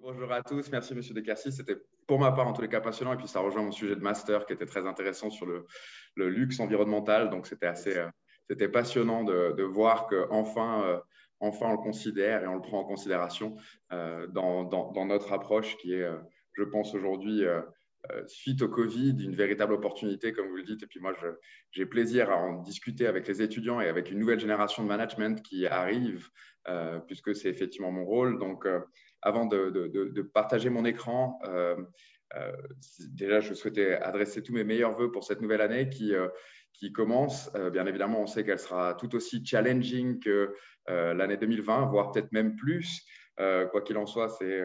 Bonjour à tous, merci Monsieur Descarcy. C'était pour ma part en tous les cas passionnant et puis ça rejoint mon sujet de master qui était très intéressant sur le luxe environnemental. Donc c'était passionnant de voir qu'enfin on le considère et on le prend en considération dans notre approche qui est, je pense aujourd'hui, suite au Covid, une véritable opportunité comme vous le dites. Et puis moi, j'ai plaisir à en discuter avec les étudiants et avec une nouvelle génération de management qui arrive puisque c'est effectivement mon rôle. Donc, avant de partager mon écran, déjà, je souhaitais adresser tous mes meilleurs voeux pour cette nouvelle année qui commence. Bien évidemment, on sait qu'elle sera tout aussi challenging que l'année 2020, voire peut-être même plus. Quoi qu'il en soit, c'est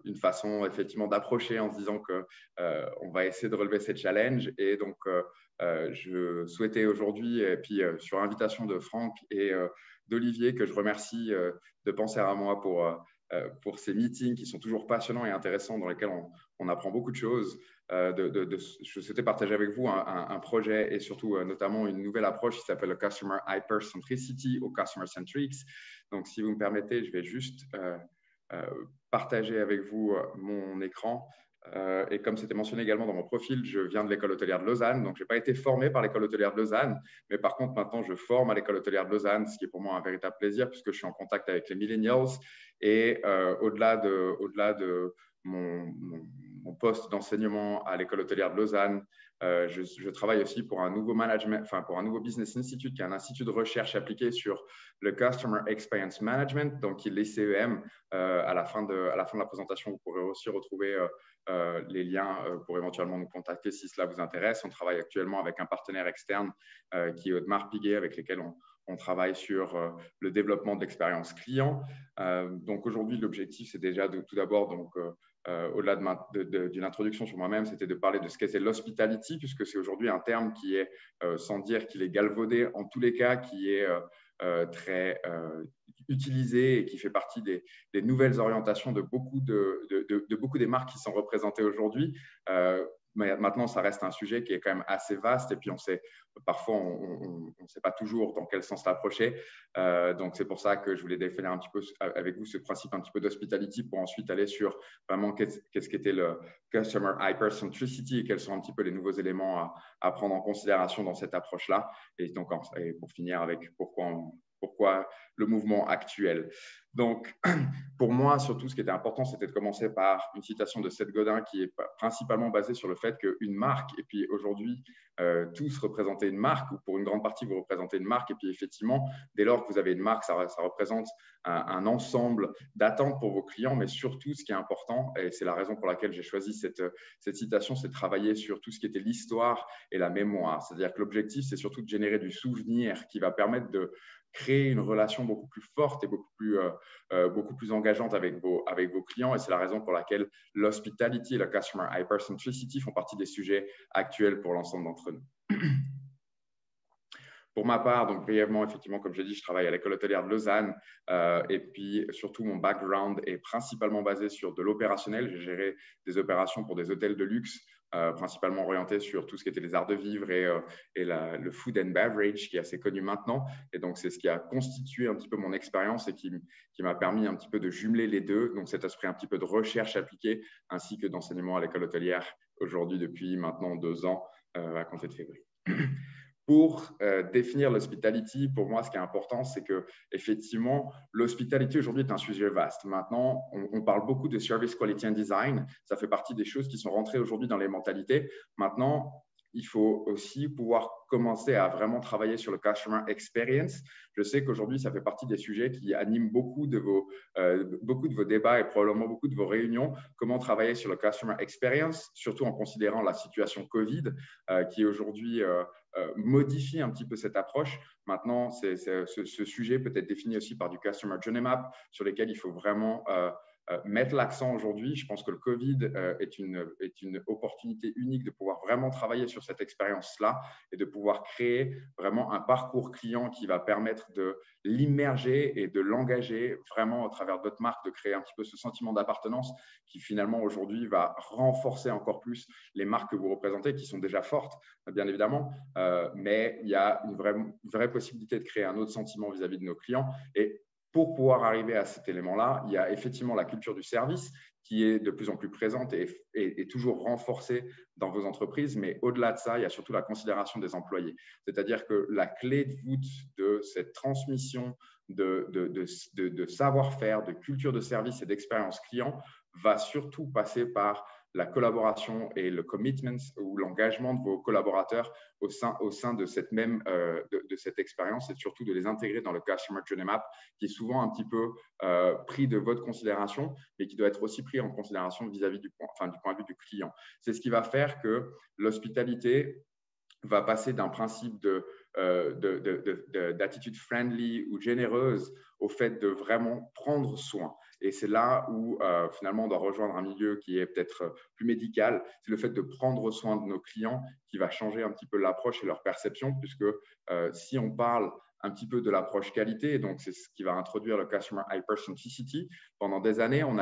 une façon effectivement d'approcher en se disant qu'on va essayer de relever ces challenges. Et donc, je souhaitais aujourd'hui, et puis sur invitation de Franck et d'Olivier, que je remercie de penser à moi pour ces meetings qui sont toujours passionnants et intéressants, dans lesquels on apprend beaucoup de choses. Je souhaitais partager avec vous un projet et surtout notamment une nouvelle approche qui s'appelle le Customer Hypercentricity ou Customer Centrics. Donc, si vous me permettez, je vais juste partager avec vous mon écran. Et comme c'était mentionné également dans mon profil, je viens de l'école hôtelière de Lausanne. Donc, je n'ai pas été formé par l'école hôtelière de Lausanne, mais par contre, maintenant, je forme à l'école hôtelière de Lausanne, ce qui est pour moi un véritable plaisir puisque je suis en contact avec les millennials. Et au-delà de mon poste d'enseignement à l'école hôtelière de Lausanne, je travaille aussi pour un nouveau management, enfin pour un nouveau business institute, qui est un institut de recherche appliqué sur le Customer Experience Management, donc les CEM. À la fin de la présentation, vous pourrez aussi retrouver les liens pour éventuellement nous contacter si cela vous intéresse. On travaille actuellement avec un partenaire externe qui est Audemars Piguet, avec lesquels on travaille sur le développement de l'expérience client. Donc aujourd'hui, l'objectif, c'est déjà tout d'abord, au-delà d'une introduction sur moi-même, c'était de parler de ce qu'est l'hospitality, puisque c'est aujourd'hui un terme qui est, sans dire qu'il est galvaudé, en tous les cas, qui est très utilisé et qui fait partie des nouvelles orientations de beaucoup des marques qui sont représentées aujourd'hui. Mais maintenant, ça reste un sujet qui est quand même assez vaste et puis parfois, on ne sait pas toujours dans quel sens l'approcher. Donc, c'est pour ça que je voulais définir un petit peu avec vous ce principe un petit peu d'hospitality pour ensuite aller sur vraiment qu'est-ce qu'était le Customer Hypercentricity et quels sont un petit peu les nouveaux éléments à prendre en considération dans cette approche-là. Et donc, pour finir avec pourquoi le mouvement actuel. Donc, pour moi, surtout, ce qui était important, c'était de commencer par une citation de Seth Godin qui est principalement basée sur le fait qu'une marque, et puis aujourd'hui, tous représentez une marque, ou pour une grande partie, vous représentez une marque, et puis effectivement, dès lors que vous avez une marque, ça représente un ensemble d'attentes pour vos clients, mais surtout, ce qui est important, et c'est la raison pour laquelle j'ai choisi cette citation, c'est de travailler sur tout ce qui était l'histoire et la mémoire. C'est-à-dire que l'objectif, c'est surtout de générer du souvenir qui va permettre de créer une relation beaucoup plus forte et beaucoup plus engageante avec vos clients. Et c'est la raison pour laquelle l'hospitality et la customer hypercentricity font partie des sujets actuels pour l'ensemble d'entre nous. Pour ma part, donc brièvement, effectivement, comme j'ai dit, je travaille à l'école hôtelière de Lausanne et puis surtout mon background est principalement basé sur de l'opérationnel. J'ai géré des opérations pour des hôtels de luxe, principalement orientés sur tout ce qui était les arts de vivre et le food and beverage qui est assez connu maintenant. Et donc, c'est ce qui a constitué un petit peu mon expérience et qui m'a permis un petit peu de jumeler les deux. Donc, cet esprit un petit peu de recherche appliquée ainsi que d'enseignement à l'école hôtelière aujourd'hui depuis maintenant 2 ans à compter de février. Pour définir l'hospitality, pour moi, ce qui est important, c'est que effectivement, l'hospitality aujourd'hui est un sujet vaste. Maintenant, on parle beaucoup de service quality and design. Ça fait partie des choses qui sont rentrées aujourd'hui dans les mentalités. Maintenant, il faut aussi pouvoir commencer à vraiment travailler sur le customer experience. Je sais qu'aujourd'hui, ça fait partie des sujets qui animent beaucoup de vos débats et probablement beaucoup de vos réunions. Comment travailler sur le customer experience, surtout en considérant la situation Covid qui aujourd'hui modifie un petit peu cette approche. Maintenant, ce sujet peut être défini aussi par du Customer Journey Map sur lesquels il faut vraiment mettre l'accent aujourd'hui. Je pense que le Covid est une opportunité unique de pouvoir vraiment travailler sur cette expérience-là et de pouvoir créer vraiment un parcours client qui va permettre de l'immerger et de l'engager vraiment au travers de votre marque, de créer un petit peu ce sentiment d'appartenance qui finalement aujourd'hui va renforcer encore plus les marques que vous représentez qui sont déjà fortes, bien évidemment, mais il y a une vraie possibilité de créer un autre sentiment vis-à-vis de nos clients. Et pour pouvoir arriver à cet élément-là, il y a effectivement la culture du service qui est de plus en plus présente et toujours renforcée dans vos entreprises. Mais au-delà de ça, il y a surtout la considération des employés. C'est-à-dire que la clé de voûte de cette transmission de savoir-faire, de culture de service et d'expérience client va surtout passer par la collaboration et le commitment ou l'engagement de vos collaborateurs au sein de cette même de cette expérience et surtout de les intégrer dans le Customer Journey Map qui est souvent un petit peu pris de votre considération, mais qui doit être aussi pris en considération vis-à-vis du point de vue du client. C'est ce qui va faire que l'hospitalité va passer d'un principe d'attitude friendly ou généreuse au fait de vraiment prendre soin. Et c'est là où finalement on doit rejoindre un milieu qui est peut-être plus médical. C'est le fait de prendre soin de nos clients qui va changer un petit peu l'approche et leur perception, puisque si on parle un petit peu de l'approche qualité, et donc c'est ce qui va introduire le Customer Hypercentricity. Pendant des années, on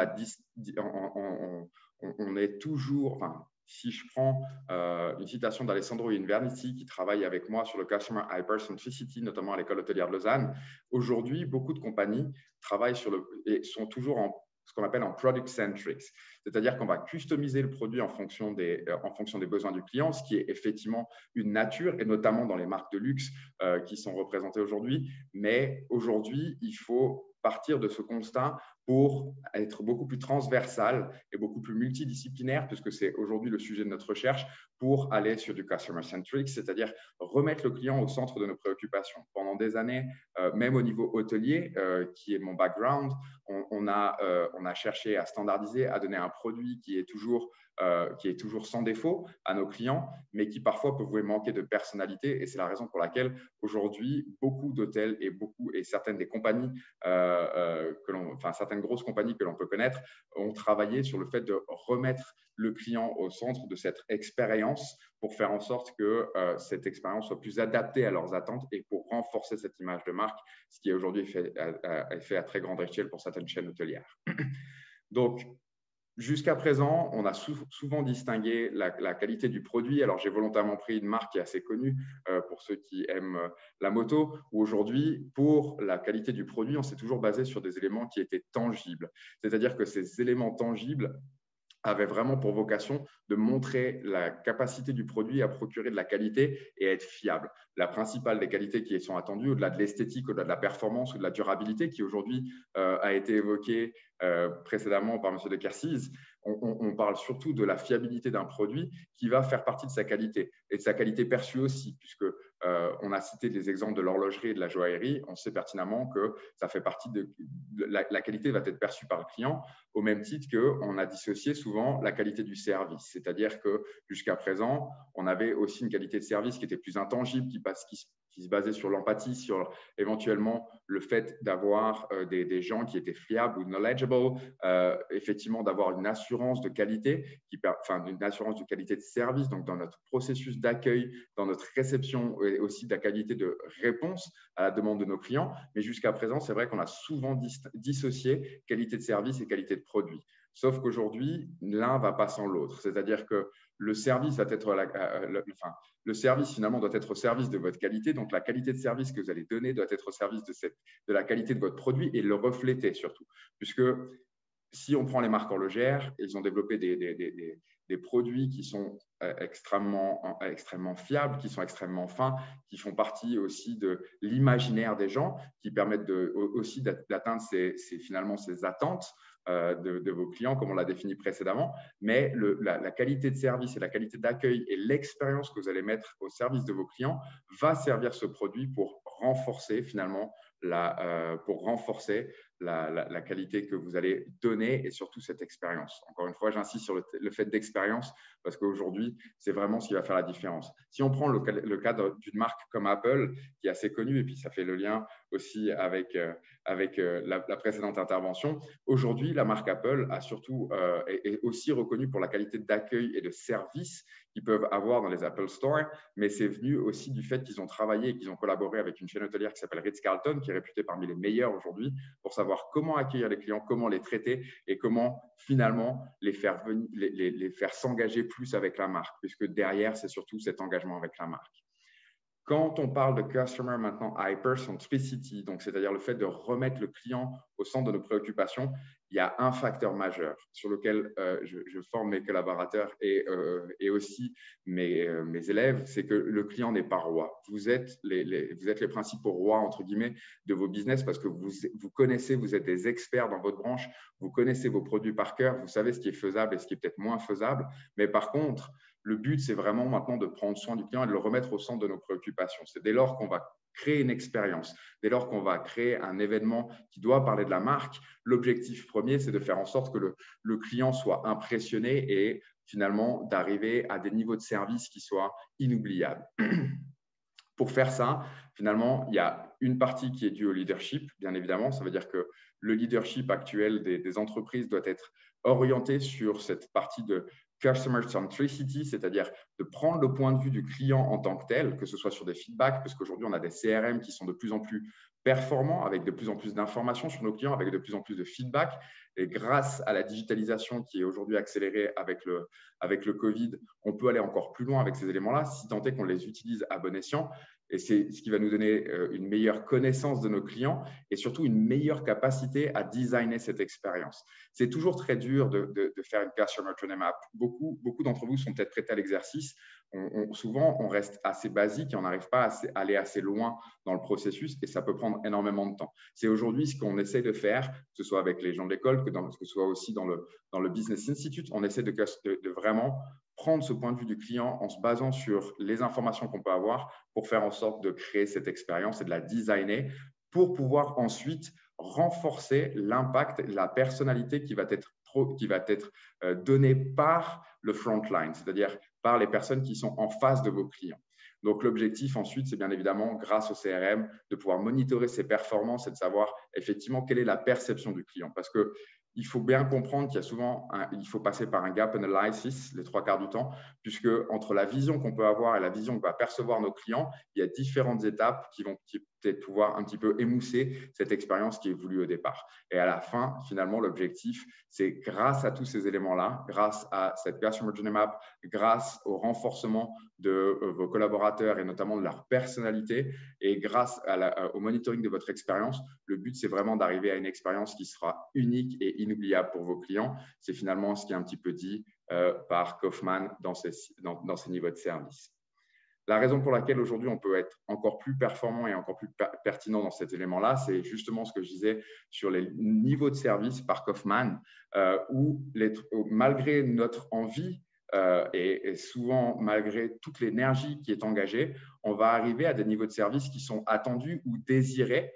est toujours… Enfin, si je prends une citation d'Alessandro Invernizzi qui travaille avec moi sur le Customer Hypercentricity, notamment à l'école hôtelière de Lausanne, aujourd'hui, beaucoup de compagnies travaillent et sont toujours en ce qu'on appelle en product centric, c'est-à-dire qu'on va customiser le produit en fonction des besoins du client, ce qui est effectivement une nature, et notamment dans les marques de luxe qui sont représentées aujourd'hui. Mais aujourd'hui, il faut partir de ce constat pour être beaucoup plus transversal et beaucoup plus multidisciplinaire, puisque c'est aujourd'hui le sujet de notre recherche, pour aller sur du customer centric, c'est-à-dire remettre le client au centre de nos préoccupations. Pendant des années, même au niveau hôtelier, qui est mon background, on a cherché à standardiser, à donner un produit qui est toujours sans défaut à nos clients, mais qui parfois pouvait manquer de personnalité. Et c'est la raison pour laquelle aujourd'hui, beaucoup d'hôtels et certaines des compagnies, certaines grosses compagnies que l'on peut connaître, ont travaillé sur le fait de remettre le client au centre de cette expérience pour faire en sorte que cette expérience soit plus adaptée à leurs attentes et pour renforcer cette image de marque, ce qui est aujourd'hui fait à très grande échelle pour certaines chaînes hôtelières. Donc, jusqu'à présent, on a souvent distingué la qualité du produit. Alors, j'ai volontairement pris une marque qui est assez connue pour ceux qui aiment la moto, où aujourd'hui, pour la qualité du produit, on s'est toujours basé sur des éléments qui étaient tangibles. C'est-à-dire que ces éléments tangibles avait vraiment pour vocation de montrer la capacité du produit à procurer de la qualité et à être fiable. La principale des qualités qui sont attendues, au-delà de l'esthétique, au-delà de la performance ou de la durabilité, qui aujourd'hui a été évoquée précédemment par M. de Kersies, on parle surtout de la fiabilité d'un produit qui va faire partie de sa qualité et de sa qualité perçue aussi, puisque on a cité des exemples de l'horlogerie et de la joaillerie. On sait pertinemment que ça fait partie de la qualité va être perçue par le client au même titre qu'on a dissocié souvent la qualité du service. C'est-à-dire que jusqu'à présent, on avait aussi une qualité de service qui était plus intangible, qui se basait sur l'empathie, sur éventuellement le fait d'avoir des gens qui étaient fiables ou knowledgeable, effectivement d'avoir une assurance de qualité, une assurance de qualité de service, donc dans notre processus d'accueil, dans notre réception et aussi de la qualité de réponse à la demande de nos clients. Mais jusqu'à présent, c'est vrai qu'on a souvent dissocié qualité de service et qualité de produit. Sauf qu'aujourd'hui, l'un ne va pas sans l'autre. C'est-à-dire que le service va être le service finalement doit être au service de votre qualité. Donc, la qualité de service que vous allez donner doit être au service de la qualité de votre produit et le refléter surtout. Puisque si on prend les marques horlogères, ils ont développé des produits qui sont extrêmement fiables, qui sont extrêmement fins, qui font partie aussi de l'imaginaire des gens, qui permettent aussi d'atteindre finalement ces attentes de vos clients, comme on l'a défini précédemment. Mais la qualité de service et la qualité d'accueil et l'expérience que vous allez mettre au service de vos clients va servir ce produit pour renforcer finalement la qualité que vous allez donner et surtout cette expérience. Encore une fois, j'insiste sur le fait d'expérience parce qu'aujourd'hui, c'est vraiment ce qui va faire la différence. Si on prend le cadre d'une marque comme Apple, qui est assez connue, et puis ça fait le lien aussi avec la précédente intervention, aujourd'hui, la marque Apple est aussi reconnue pour la qualité d'accueil et de service qu'ils peuvent avoir dans les Apple Store, mais c'est venu aussi du fait qu'ils ont travaillé et qu'ils ont collaboré avec une chaîne hôtelière qui s'appelle Ritz-Carlton, qui est réputée parmi les meilleures aujourd'hui, pour savoir comment accueillir les clients, comment les traiter et comment finalement les faire s'engager plus avec la marque, puisque derrière, c'est surtout cet engagement avec la marque. Quand on parle de Customer maintenant Hypercentricity, donc c'est-à-dire le fait de remettre le client au centre de nos préoccupations, il y a un facteur majeur sur lequel je forme mes collaborateurs et aussi mes élèves, c'est que le client n'est pas roi. Vous êtes les principaux rois, entre guillemets, de vos business parce que vous connaissez, vous êtes des experts dans votre branche, vous connaissez vos produits par cœur, vous savez ce qui est faisable et ce qui est peut-être moins faisable. Mais par contre, le but, c'est vraiment maintenant de prendre soin du client et de le remettre au centre de nos préoccupations. C'est dès lors qu'on va créer une expérience, dès lors qu'on va créer un événement qui doit parler de la marque, l'objectif premier, c'est de faire en sorte que le client soit impressionné et finalement d'arriver à des niveaux de service qui soient inoubliables. Pour faire ça, finalement, il y a une partie qui est due au leadership, bien évidemment. Ça veut dire que le leadership actuel des entreprises doit être orienté sur cette partie de customer centricity, c'est-à-dire de prendre le point de vue du client en tant que tel, que ce soit sur des feedbacks, parce qu'aujourd'hui, on a des CRM qui sont de plus en plus performants, avec de plus en plus d'informations sur nos clients, avec de plus en plus de feedback. Et grâce à la digitalisation qui est aujourd'hui accélérée avec le Covid, on peut aller encore plus loin avec ces éléments-là, si tant est qu'on les utilise à bon escient. Et c'est ce qui va nous donner une meilleure connaissance de nos clients et surtout une meilleure capacité à designer cette expérience. C'est toujours très dur de faire une Customer Journey Map. Beaucoup d'entre vous sont peut-être prêts à l'exercice. Souvent, on reste assez basique et on n'arrive pas à aller assez loin dans le processus et ça peut prendre énormément de temps. C'est aujourd'hui ce qu'on essaie de faire, que ce soit avec les gens de l'école, que ce soit aussi dans le Business Institute. On essaie de vraiment prendre ce point de vue du client en se basant sur les informations qu'on peut avoir pour faire en sorte de créer cette expérience et de la designer pour pouvoir ensuite renforcer l'impact, la personnalité qui va être donnée par le frontline, c'est-à-dire par les personnes qui sont en face de vos clients. Donc, l'objectif ensuite, c'est bien évidemment, grâce au CRM, de pouvoir monitorer ses performances et de savoir effectivement quelle est la perception du client. Parce que il faut bien comprendre qu'il y a souvent, il faut passer par un gap analysis les 3/4 du temps, puisque entre la vision qu'on peut avoir et la vision que va percevoir nos clients, il y a différentes étapes qui vont peut-être pouvoir un petit peu émousser cette expérience qui est voulue au départ. Et à la fin, finalement, l'objectif, c'est grâce à tous ces éléments-là, grâce à cette Customer Journey Map, grâce au renforcement de vos collaborateurs et notamment de leur personnalité et grâce au monitoring de votre expérience, le but, c'est vraiment d'arriver à une expérience qui sera unique et inoubliable pour vos clients. C'est finalement ce qui est un petit peu dit par Kaufman dans ces niveaux de service. La raison pour laquelle aujourd'hui on peut être encore plus performant et encore plus pertinent dans cet élément-là, c'est justement ce que je disais sur les niveaux de service par Kaufman, où malgré notre envie et souvent malgré toute l'énergie qui est engagée, on va arriver à des niveaux de service qui sont attendus ou désirés.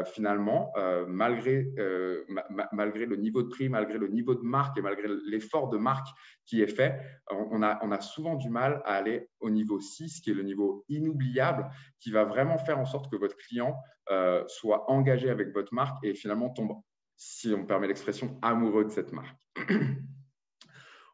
Finalement, malgré le niveau de prix, malgré le niveau de marque et malgré l'effort de marque qui est fait, on a souvent du mal à aller au niveau 6, qui est le niveau inoubliable, qui va vraiment faire en sorte que votre client soit engagé avec votre marque et finalement tombe, si on me permet l'expression, amoureux de cette marque.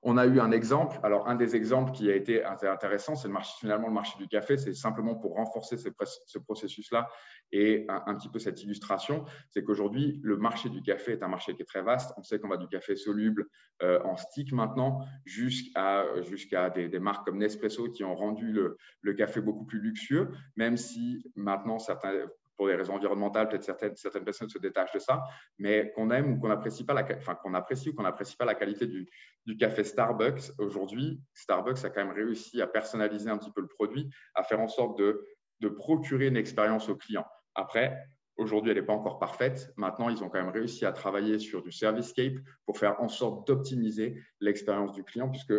On a eu un exemple. Alors, un des exemples qui a été intéressant, c'est finalement le marché du café. C'est simplement pour renforcer ce processus-là et un petit peu cette illustration. C'est qu'aujourd'hui, le marché du café est un marché qui est très vaste. On sait qu'on va du café soluble en stick maintenant jusqu'à des marques comme Nespresso qui ont rendu le café beaucoup plus luxueux, même si maintenant, pour des raisons environnementales, peut-être certaines personnes se détachent de ça, mais qu'on aime ou qu'on apprécie pas qu'on apprécie ou qu'on n'apprécie pas la qualité du café Starbucks. Aujourd'hui, Starbucks a quand même réussi à personnaliser un petit peu le produit, à faire en sorte de procurer une expérience au client. Après, aujourd'hui, elle n'est pas encore parfaite. Maintenant, ils ont quand même réussi à travailler sur du service-scape pour faire en sorte d'optimiser l'expérience du client, puisque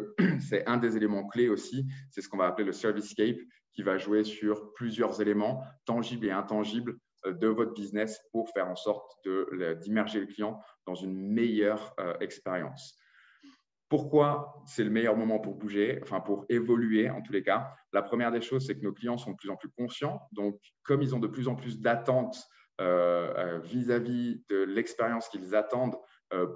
c'est un des éléments clés aussi. C'est ce qu'on va appeler le service-scape, qui va jouer sur plusieurs éléments tangibles et intangibles de votre business pour faire en sorte d'immerger le client dans une meilleure expérience. Pourquoi c'est le meilleur moment pour bouger, pour évoluer en tous les cas? La première des choses, c'est que nos clients sont de plus en plus conscients. Donc, comme ils ont de plus en plus d'attentes vis-à-vis de l'expérience qu'ils attendent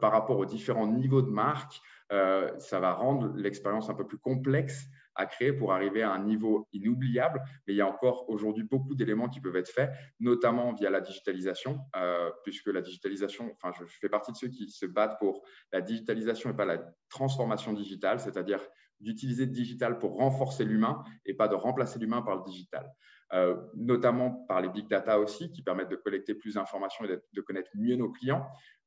par rapport aux différents niveaux de marque, ça va rendre l'expérience un peu plus complexe à créer pour arriver à un niveau inoubliable. Mais il y a encore aujourd'hui beaucoup d'éléments qui peuvent être faits, notamment via la digitalisation, puisque la digitalisation, je fais partie de ceux qui se battent pour la digitalisation et pas la transformation digitale, c'est-à-dire d'utiliser le digital pour renforcer l'humain et pas de remplacer l'humain par le digital. Notamment par les big data aussi, qui permettent de collecter plus d'informations et de connaître mieux nos clients.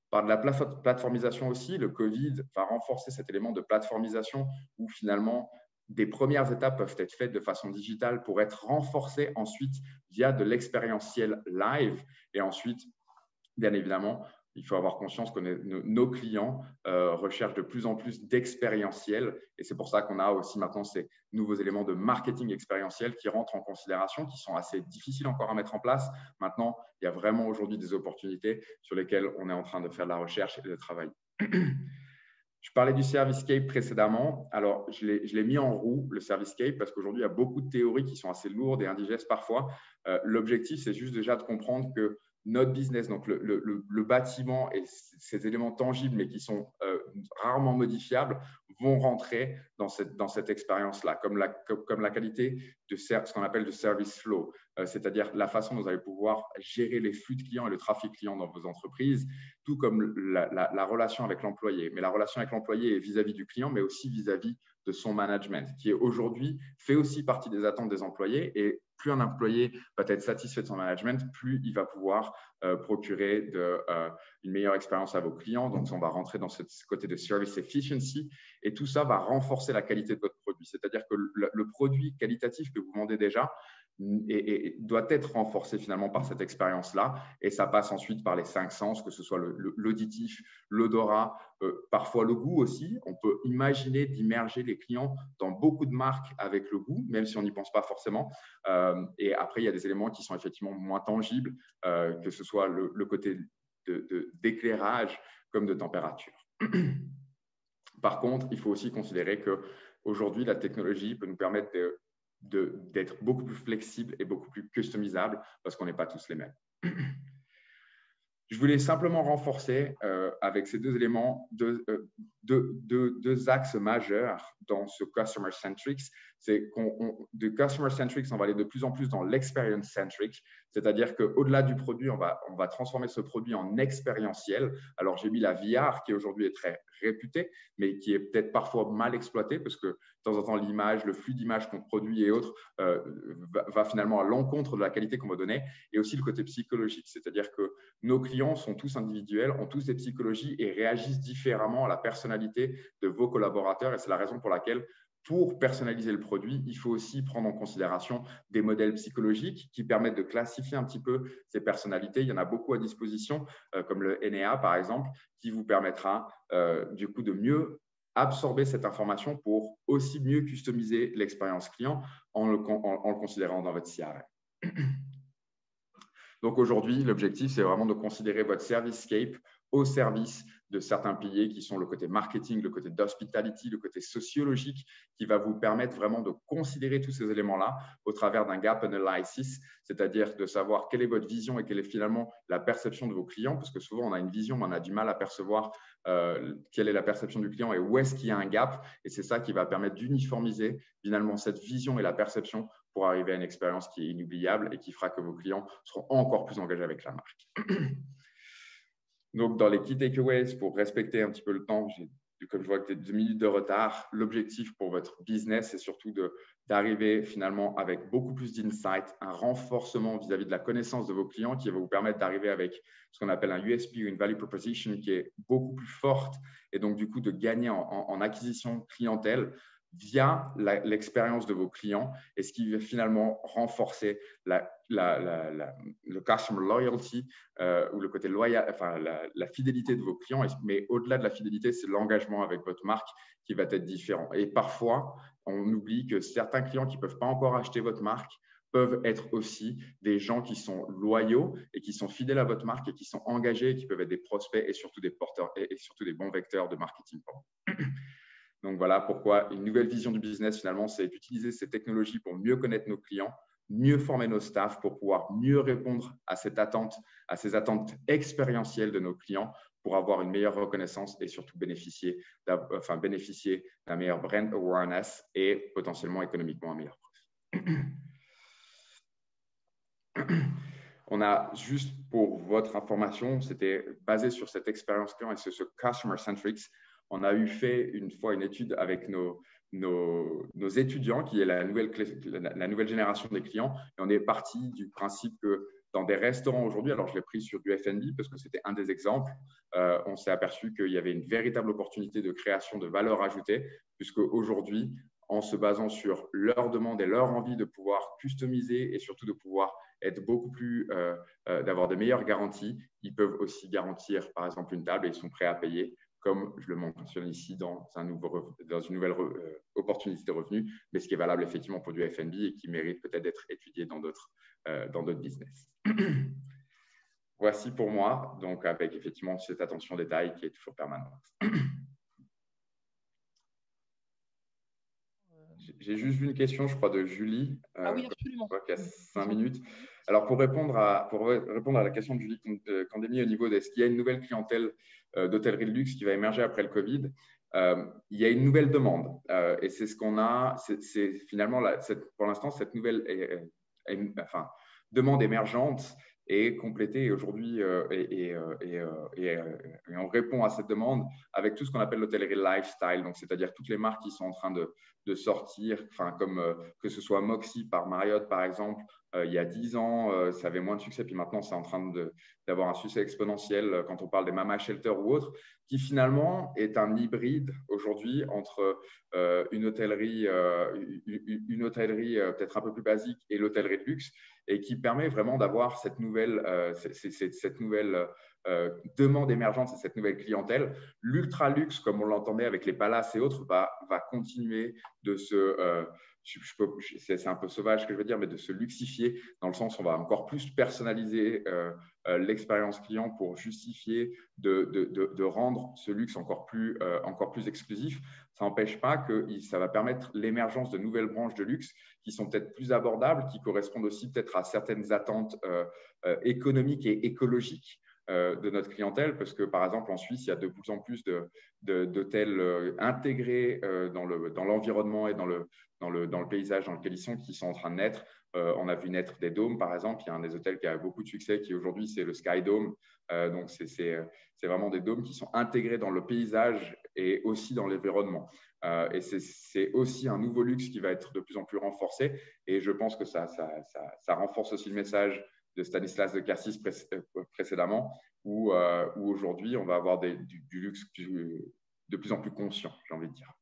Par de la plateformisation aussi, le Covid va renforcer cet élément de plateformisation où finalement des premières étapes peuvent être faites de façon digitale pour être renforcées ensuite via de l'expérientiel live. Et ensuite, bien évidemment, il faut avoir conscience que nos clients recherchent de plus en plus d'expérientiel. Et c'est pour ça qu'on a aussi maintenant ces nouveaux éléments de marketing expérientiel qui rentrent en considération, qui sont assez difficiles encore à mettre en place. Maintenant, il y a vraiment aujourd'hui des opportunités sur lesquelles on est en train de faire de la recherche et de travailler. Je parlais du Servicescape précédemment. Alors, je l'ai mis en roue, le Servicescape, parce qu'aujourd'hui, il y a beaucoup de théories qui sont assez lourdes et indigestes parfois. L'objectif, c'est juste déjà de comprendre que notre business, donc le bâtiment et ces éléments tangibles, mais qui sont rarement modifiables, vont rentrer dans cette expérience-là, comme la qualité de ce qu'on appelle de service flow, c'est-à-dire la façon dont vous allez pouvoir gérer les flux de clients et le trafic client dans vos entreprises, tout comme la relation avec l'employé. Mais la relation avec l'employé est vis-à-vis du client, mais aussi vis-à-vis de son management, qui aujourd'hui fait aussi partie des attentes des employés. Et plus un employé va être satisfait de son management, plus il va pouvoir procurer une meilleure expérience à vos clients. Donc, on va rentrer dans ce côté de service efficiency et tout ça va renforcer la qualité de votre produit. C'est-à-dire que le produit qualitatif que vous vendez déjà doit être renforcé finalement par cette expérience-là. Et ça passe ensuite par les 5 sens, que ce soit l'auditif, l'odorat, parfois le goût aussi. On peut imaginer d'immerger les clients dans beaucoup de marques avec le goût, même si on n'y pense pas forcément. Et après, il y a des éléments qui sont effectivement moins tangibles, que ce soit le côté d'éclairage comme de température. Par contre, il faut aussi considérer qu'aujourd'hui, la technologie peut nous permettre d'être beaucoup plus flexible et beaucoup plus customisable parce qu'on n'est pas tous les mêmes. Je voulais simplement renforcer avec ces deux éléments deux axes majeurs dans ce Customer Centrics. C'est de Customer Centrics, on va aller de plus en plus dans l'Experience Centric, c'est-à-dire qu'au-delà du produit, on va transformer ce produit en expérientiel. Alors, j'ai mis la VR qui aujourd'hui est très réputée, mais qui est peut-être parfois mal exploitée parce que de temps en temps, l'image, le flux d'images qu'on produit et autres va finalement à l'encontre de la qualité qu'on va donner, et aussi le côté psychologique, c'est-à-dire que nos clients sont tous individuels, ont tous des psychologies et réagissent différemment à la personnalité de vos collaborateurs. Et c'est la raison pour laquelle, pour personnaliser le produit, il faut aussi prendre en considération des modèles psychologiques qui permettent de classifier un petit peu ces personnalités. Il y en a beaucoup à disposition, comme le NEA par exemple, qui vous permettra du coup de mieux absorber cette information pour aussi mieux customiser l'expérience client en le considérant dans votre CRM. Donc aujourd'hui, l'objectif, c'est vraiment de considérer votre Servicescape au service de certains piliers qui sont le côté marketing, le côté d'hospitality, le côté sociologique, qui va vous permettre vraiment de considérer tous ces éléments-là au travers d'un gap analysis, c'est-à-dire de savoir quelle est votre vision et quelle est finalement la perception de vos clients, parce que souvent on a une vision, mais on a du mal à percevoir quelle est la perception du client et où est-ce qu'il y a un gap. Et c'est ça qui va permettre d'uniformiser finalement cette vision et la perception pour arriver à une expérience qui est inoubliable et qui fera que vos clients seront encore plus engagés avec la marque. Donc, dans les key takeaways, pour respecter un petit peu le temps, comme je vois que tu as 2 minutes de retard, l'objectif pour votre business, c'est surtout d'arriver finalement avec beaucoup plus d'insight, un renforcement vis-à-vis de la connaissance de vos clients qui va vous permettre d'arriver avec ce qu'on appelle un USP ou une value proposition qui est beaucoup plus forte et donc du coup de gagner en acquisition clientèle via l'expérience de vos clients et ce qui va finalement renforcer le customer loyalty ou le côté loyal, enfin la fidélité de vos clients. Mais au-delà de la fidélité, c'est l'engagement avec votre marque qui va être différent. Et parfois, on oublie que certains clients qui ne peuvent pas encore acheter votre marque peuvent être aussi des gens qui sont loyaux et qui sont fidèles à votre marque et qui sont engagés et qui peuvent être des prospects et surtout des porteurs et surtout des bons vecteurs de marketing. Donc, voilà pourquoi une nouvelle vision du business, finalement, c'est d'utiliser ces technologies pour mieux connaître nos clients, mieux former nos staffs pour pouvoir mieux répondre à ces attentes expérientielles de nos clients pour avoir une meilleure reconnaissance et surtout bénéficier d'un meilleur brand awareness et potentiellement économiquement un meilleur profit. On a, juste pour votre information, c'était basé sur cette expérience client et ce Customer Centrics. On a fait une fois une étude avec nos nos étudiants, qui est la nouvelle génération des clients. Et on est parti du principe que dans des restaurants aujourd'hui, alors je l'ai pris sur du F&B parce que c'était un des exemples, on s'est aperçu qu'il y avait une véritable opportunité de création de valeur ajoutée, puisque aujourd'hui, en se basant sur leurs demandes et leur envie de pouvoir customiser et surtout de pouvoir être beaucoup plus, d'avoir de meilleures garanties, ils peuvent aussi garantir par exemple une table et ils sont prêts à payer, comme je le mentionne ici, dans une nouvelle opportunité de revenus, mais ce qui est valable effectivement pour du F&B et qui mérite peut-être d'être étudié dans d'autres business. Voici pour moi, donc avec effectivement cette attention au détail qui est toujours permanente. J'ai juste vu une question, je crois, de Julie. Ah oui, absolument. Il y a 5 minutes. Alors, pour répondre à la question de Julie Candémy au niveau de est-ce qu'il y a une nouvelle clientèle d'hôtellerie de luxe qui va émerger après le Covid, il y a une nouvelle demande. Et c'est ce qu'on a, c'est finalement, pour l'instant, cette nouvelle demande émergente est complétée aujourd'hui et on répond à cette demande avec tout ce qu'on appelle l'hôtellerie lifestyle, donc c'est-à-dire toutes les marques qui sont en train de sortir, comme que ce soit Moxy par Marriott par exemple, il y a 10 ans, ça avait moins de succès, puis maintenant c'est en train d'avoir un succès exponentiel quand on parle des Mama Shelter ou autres, qui finalement est un hybride aujourd'hui entre une hôtellerie peut-être un peu plus basique et l'hôtellerie de luxe, et qui permet vraiment d'avoir cette nouvelle demande émergente et cette nouvelle clientèle. L'ultra luxe, comme on l'entendait avec les palaces et autres, va continuer de c'est un peu sauvage ce que je veux dire, mais de se luxifier, dans le sens où on va encore plus personnaliser l'expérience client pour justifier de rendre ce luxe encore plus exclusif. Ça n'empêche pas que ça va permettre l'émergence de nouvelles branches de luxe qui sont peut-être plus abordables, qui correspondent aussi peut-être à certaines attentes économiques et écologiques de notre clientèle, parce que par exemple en Suisse, il y a de plus en plus d'hôtels intégrés dans l'environnement et dans le paysage dans lequel ils sont, qui sont en train de naître. On a vu naître des dômes, par exemple. Il y a un des hôtels qui a beaucoup de succès, qui aujourd'hui, c'est le Sky Dome. Donc, c'est vraiment des dômes qui sont intégrés dans le paysage et aussi dans l'environnement. Et c'est aussi un nouveau luxe qui va être de plus en plus renforcé. Et je pense que ça renforce aussi le message de Stanislas de Cassis précédemment, où aujourd'hui, on va avoir du luxe de plus en plus conscient, j'ai envie de dire.